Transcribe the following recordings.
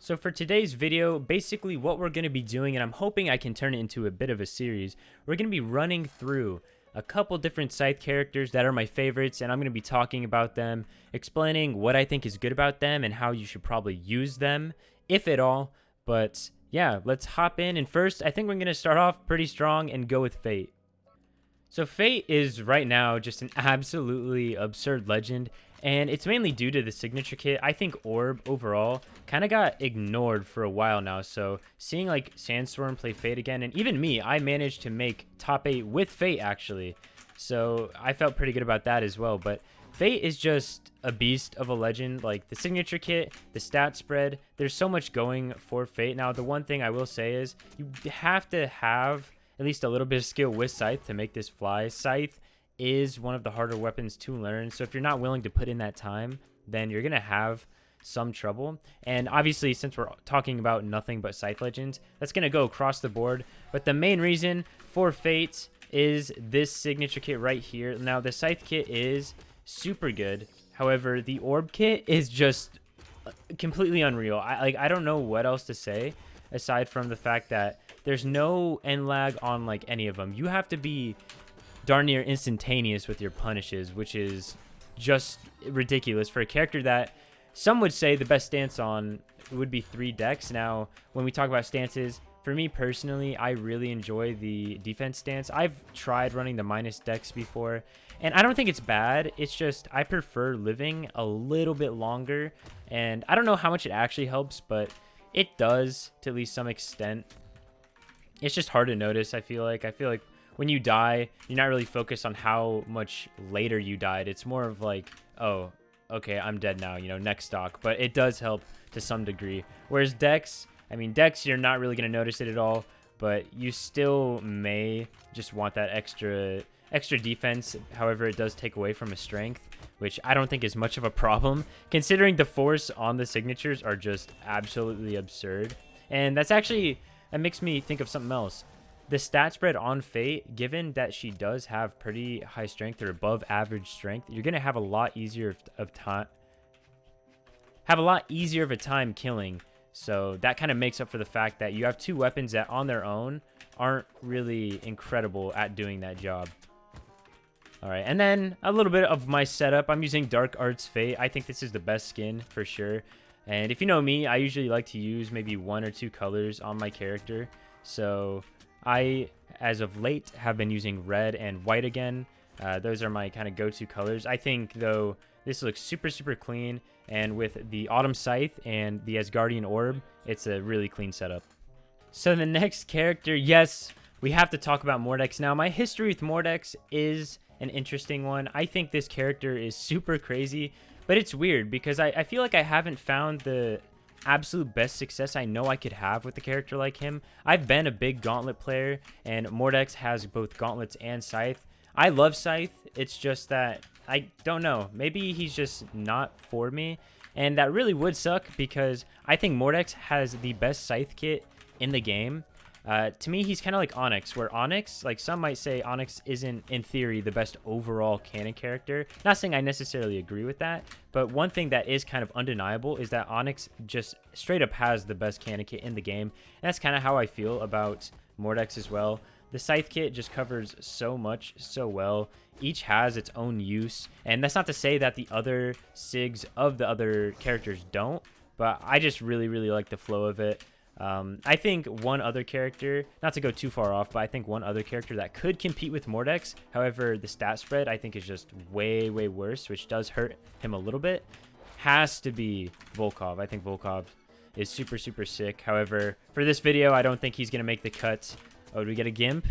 So for today's video, basically what we're going to be doing, and I'm hoping I can turn it into a bit of a series, we're going to be running through a couple different Scythe characters that are my favorites, and I'm going to be talking about them, explaining what I think is good about them and how you should probably use them, if at all. But yeah, let's hop in, and first I think we're going to start off pretty strong and go with Fate. So Fate is right now just an absolutely absurd legend, and it's mainly due to the signature kit. I think Orb overall kind of got ignored for a while now, so seeing like Sandstorm play Fate again, and even me, I managed to make top 8 with Fate actually, so I felt pretty good about that as well. But Fate is just a beast of a legend. Like the signature kit, the stat spread, there's so much going for Fate. Now the one thing I will say is you have to have at least a little bit of skill with Scythe to make this fly. Scythe is one of the harder weapons to learn, so if you're not willing to put in that time, then you're gonna have some trouble. And obviously, since we're talking about nothing but Scythe legends, that's gonna go across the board. But the main reason for Fate is this signature kit right here. Now the Scythe kit is super good, however the Orb kit is just completely unreal. I don't know what else to say aside from the fact that there's no end lag on like any of them. You have to be darn near instantaneous with your punishes, which is just ridiculous for a character that some would say the best stance on would be 3 decks. Now, when we talk about stances, for me personally, I really enjoy the defense stance. I've tried running the minus decks before, and I don't think it's bad. It's just I prefer living a little bit longer, and I don't know how much it actually helps, but it does to at least some extent. It's just hard to notice. I feel like when you die, you're not really focused on how much later you died. It's more of like, oh, okay, I'm dead now, you know, next stock. But it does help to some degree. Whereas decks, I mean, decks, you're not really going to notice it at all, but you still may just want that extra defense. However, it does take away from a strength, which I don't think is much of a problem, considering the force on the signatures are just absolutely absurd. And that's actually, that makes me think of something else. The stat spread on Fate, given that she does have pretty high strength or above average strength, you're gonna have a lot easier of a time killing. So that kind of makes up for the fact that you have 2 weapons that on their own aren't really incredible at doing that job. All right, and then a little bit of my setup. I'm using Dark Arts Fate. I think this is the best skin for sure. And if you know me, I usually like to use maybe 1 or 2 colors on my character. So I, as of late, have been using red and white again. Those are my kind of go-to colors. I think, though, this looks super, super clean. And with the Am Scythe and the Asgardian Orb, it's a really clean setup. So the next character, yes, we have to talk about Mordex. Now, my history with Mordex is an interesting one. I think this character is super crazy, but it's weird because I feel like I haven't found the absolute best success I know I could have with a character like him. I've been a big Gauntlet player, and Mordex has both Gauntlets and Scythe. I love Scythe. It's just that I don't know. Maybe he's just not for me, and that really would suck because I think Mordex has the best Scythe kit in the game. To me, he's kind of like Onyx, where Onyx, like some might say Onyx isn't, in theory, the best overall canon character. Not saying I necessarily agree with that, but one thing that is kind of undeniable is that Onyx just straight up has the best canon kit in the game. And that's kind of how I feel about Mordex as well. The Scythe kit just covers so much so well. Each has its own use, and that's not to say that the other SIGs of the other characters don't, but I just really, really like the flow of it. I think one other character, not to go too far off, but I think one other character that could compete with Mordex, however, the stat spread I think is just way, way worse, which does hurt him a little bit, has to be Volkov. I think Volkov is super, super sick. However, for this video, I don't think he's going to make the cut. Oh, do we get a Gimp?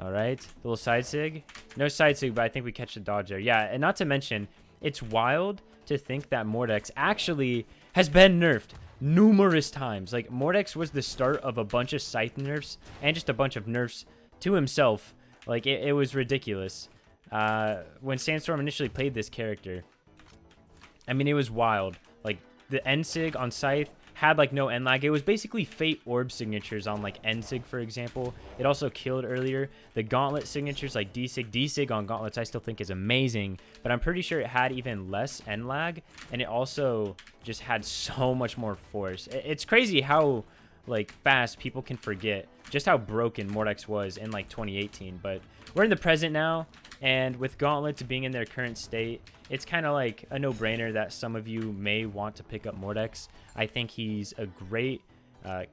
All right, little side sig. No side sig, but I think we catch the dodge there. Yeah, and not to mention, it's wild to think that Mordex actually has been nerfed numerous times. Like, Mordex was the start of a bunch of Scythe nerfs and just a bunch of nerfs to himself. Like, it was ridiculous. When Sandstorm initially played this character, I mean, it was wild. Like, the N-Sig on Scythe had like no end lag. It was basically Fate Orb signatures on like Ensig, for example. It also killed earlier. The Gauntlet signatures like D-Sig on Gauntlets I still think is amazing, but I'm pretty sure it had even less end lag, and it also just had so much more force. It's crazy how like fast people can forget just how broken Mordex was in like 2018, but we're in the present now, and with Gauntlets being in their current state, it's kind of like a no-brainer that some of you may want to pick up Mordex. I think he's a great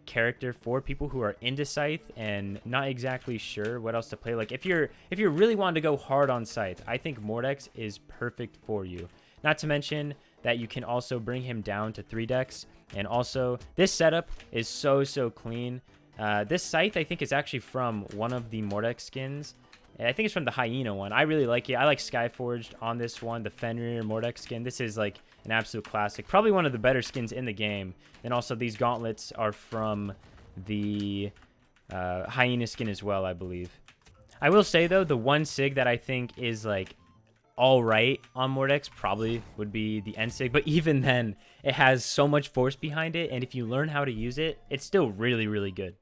character for people who are into Scythe and not exactly sure what else to play. Like if you're really wanting to go hard on Scythe, I think Mordex is perfect for you. Not to mention that you can also bring him down to 3 decks, and also this setup is so clean. This Scythe I think is actually from one of the Mordex skins. I think it's from the Hyena one. I really like it. I like Skyforged on this one, the Fenrir Mordex skin. This is like an absolute classic. Probably one of the better skins in the game. And also these gauntlets are from the Hyena skin as well, I believe. I will say, though, the one sig that I think is like all right on Mordex probably would be the End sig. But even then, it has so much force behind it. And if you learn how to use it, it's still really good.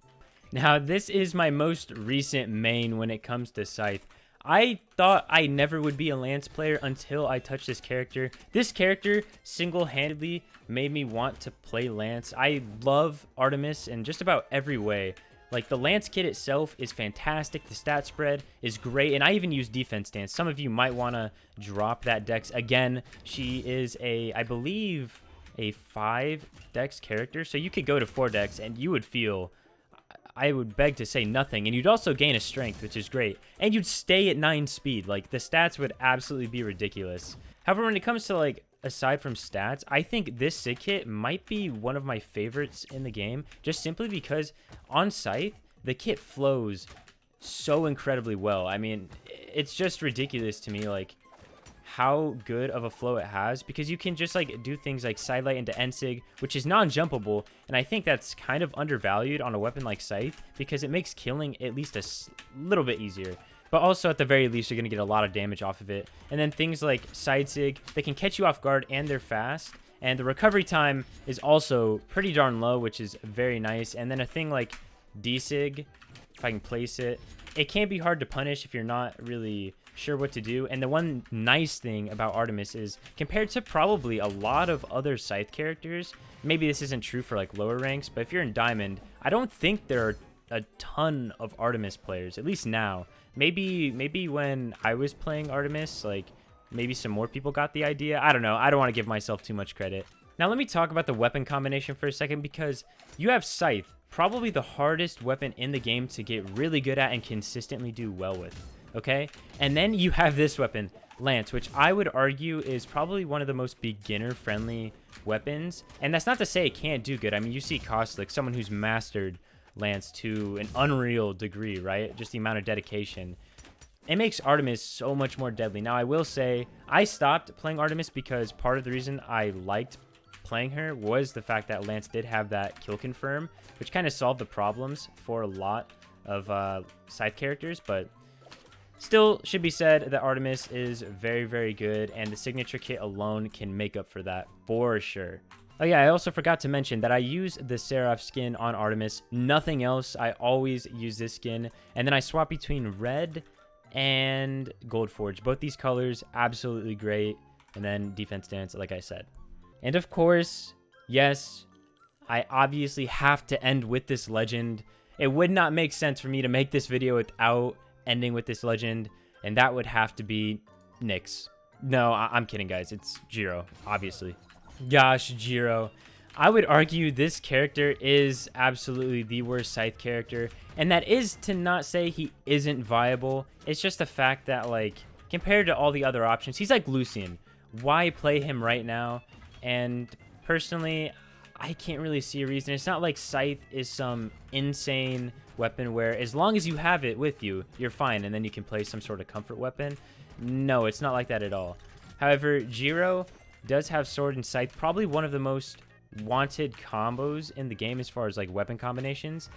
Now, this is my most recent main when it comes to Scythe. I thought I never would be a Lance player until I touched this character. This character single-handedly made me want to play Lance. I love Artemis in just about every way. Like, the Lance kit itself is fantastic. The stat spread is great. And I even use defense stance. Some of you might want to drop that dex. Again, she is I believe, a 5 dex character. So you could go to 4 dex and you would feel, I would beg to say, nothing. And you'd also gain a strength, which is great. And you'd stay at 9 speed. Like, the stats would absolutely be ridiculous. However, when it comes to, like, aside from stats, I think this sig kit might be one of my favorites in the game. Just simply because on Scythe, the kit flows so incredibly well. I mean, it's just ridiculous to me, like, how good of a flow it has, because you can just like do things like sidelight into Ensig, which is non-jumpable, and I think that's kind of undervalued on a weapon like Scythe because it makes killing at least a little bit easier. But also at the very least, you're going to get a lot of damage off of it. And then things like side sig, they can catch you off guard and they're fast, and the recovery time is also pretty darn low, which is very nice. And then a thing like D-sig, if I can place it, it can be hard to punish if you're not really sure what to do. And the one nice thing about Artemis is, compared to probably a lot of other Scythe characters, maybe this isn't true for like lower ranks, but if you're in Diamond, I don't think there are a ton of Artemis players, at least now. Maybe when I was playing Artemis, like maybe some more people got the idea. I don't know. I don't want to give myself too much credit. Now let me talk about the weapon combination for a second, because you have Scythe, probably the hardest weapon in the game to get really good at and consistently do well with. Okay, and then you have this weapon, Lance, which I would argue is probably one of the most beginner-friendly weapons. And that's not to say it can't do good. I mean, you see Koslik, someone who's mastered Lance to an unreal degree, right? Just the amount of dedication. It makes Artemis so much more deadly. Now, I will say, I stopped playing Artemis because part of the reason I liked playing her was the fact that Lance did have that kill confirm, which kind of solved the problems for a lot of Scythe characters, but still should be said that Artemis is very good, and the signature kit alone can make up for that for sure. Oh yeah, I also forgot to mention that I use the Seraph skin on Artemis, nothing else. I always use this skin, and then I swap between red and Gold Forge. Both these colors, absolutely great, and then defense stance, like I said. And of course, yes, I obviously have to end with this legend. It would not make sense for me to make this video without ending with this legend, and that would have to be Nyx. No, I'm kidding, guys. It's Jiro, obviously. Gosh, Jiro. I would argue this character is absolutely the worst Scythe character, and that is to not say he isn't viable. It's just the fact that, like, compared to all the other options, he's like Lucian. Why play him right now? And personally, I can't really see a reason. It's not like Scythe is some insane weapon where as long as you have it with you, you're fine, and then you can play some sort of comfort weapon. No, it's not like that at all. However, Jiro does have Sword and Scythe, probably one of the most wanted combos in the game as far as like weapon combinations,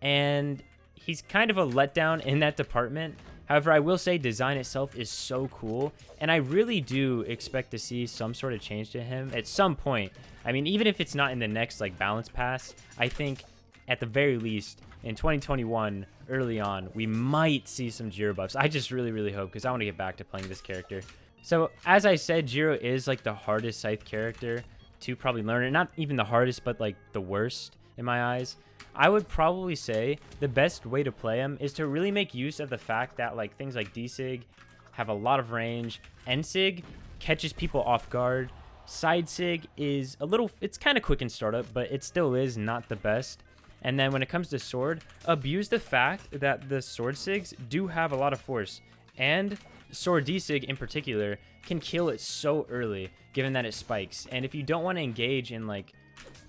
and he's kind of a letdown in that department. However, I will say design itself is so cool, and I really do expect to see some sort of change to him at some point. I mean, even if it's not in the next like balance pass, I think at the very least in 2021 early on we might see some Jiro buffs. I just really hope, because I want to get back to playing this character. So as I said, Jiro is like the hardest Scythe character to probably learn, and not even the hardest, but like the worst in my eyes. I would probably say the best way to play him is to really make use of the fact that like things like D-Sig have a lot of range, N-Sig catches people off guard, Side Sig is a little, it's kind of quick in startup, but it still is not the best. And then when it comes to sword, abuse the fact that the sword Sigs do have a lot of force, and sword D-Sig in particular can kill it so early given that it spikes. And if you don't want to engage in like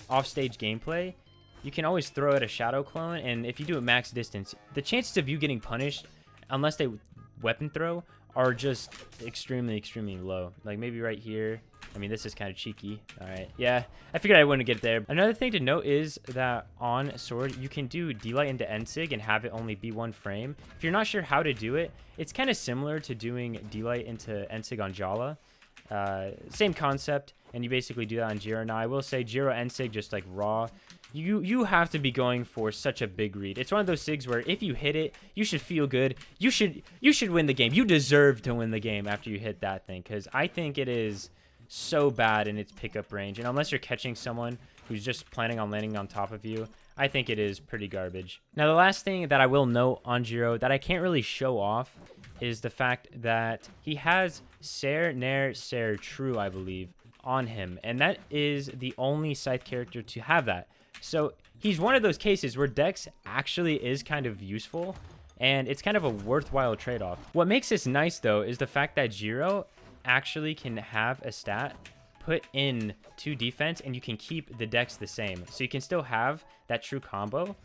offstage gameplay, you can always throw out a shadow clone, and if you do it max distance, the chances of you getting punished, unless they weapon throw, are just extremely low. Like maybe right here. I mean, this is kind of cheeky. All right, yeah, I figured I wouldn't get there. Another thing to note is that on sword, you can do D-Light into N-Sig and have it only be 1 frame. If you're not sure how to do it, it's kind of similar to doing D-Light into N-Sig on Jala. Same concept, and you basically do that on Jiro. Now, I will say Jiro N-Sig just like raw. You have to be going for such a big read. It's one of those Sigs where if you hit it, you should feel good. You should win the game. You deserve to win the game after you hit that thing, because I think it is so bad in its pickup range, and unless you're catching someone who's just planning on landing on top of you, I think it is pretty garbage. Now, the last thing that I will note on Jiro that I can't really show off is the fact that he has Ser Nair Ser True, I believe, on him, and that is the only Scythe character to have that. So he's one of those cases where Dex actually is kind of useful, and it's kind of a worthwhile trade-off. What makes this nice, though, is the fact that Jiro actually can have a stat put in to defense, and you can keep the Dex the same. So you can still have that true combo,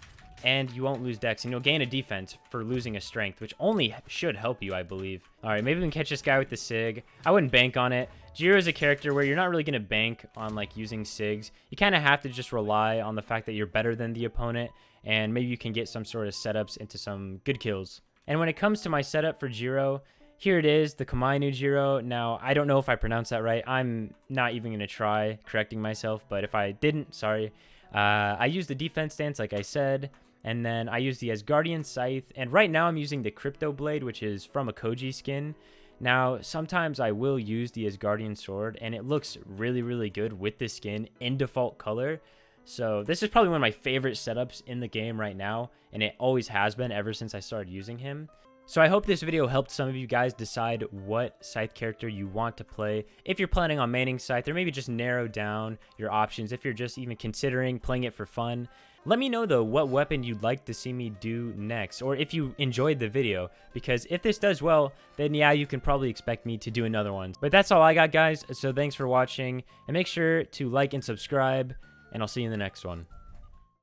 and you won't lose Dex, and you'll gain a defense for losing a strength, which only should help you, I believe. All right, maybe we can catch this guy with the Sig. I wouldn't bank on it. Jiro is a character where you're not really going to bank on like using Sigs. You kind of have to just rely on the fact that you're better than the opponent, and maybe you can get some sort of setups into some good kills. And when it comes to my setup for Jiro, here it is, the Komainu Jiro. Now, I don't know if I pronounced that right. I'm not even going to try correcting myself, but if I didn't, sorry. I used the defense stance, like I said, and then I used the Asgardian Scythe, and right now I'm using the Crypto Blade, which is from a Koji skin. Now, sometimes I will use the Asgardian Sword, and it looks really good with the skin in default color. So this is probably one of my favorite setups in the game right now, and it always has been ever since I started using him. So I hope this video helped some of you guys decide what Scythe character you want to play. If you're planning on maining Scythe, or maybe just narrow down your options if you're just even considering playing it for fun. Let me know, though, what weapon you'd like to see me do next, or if you enjoyed the video, because if this does well, then yeah, you can probably expect me to do another one. But that's all I got, guys, so thanks for watching, and make sure to like and subscribe, and I'll see you in the next one.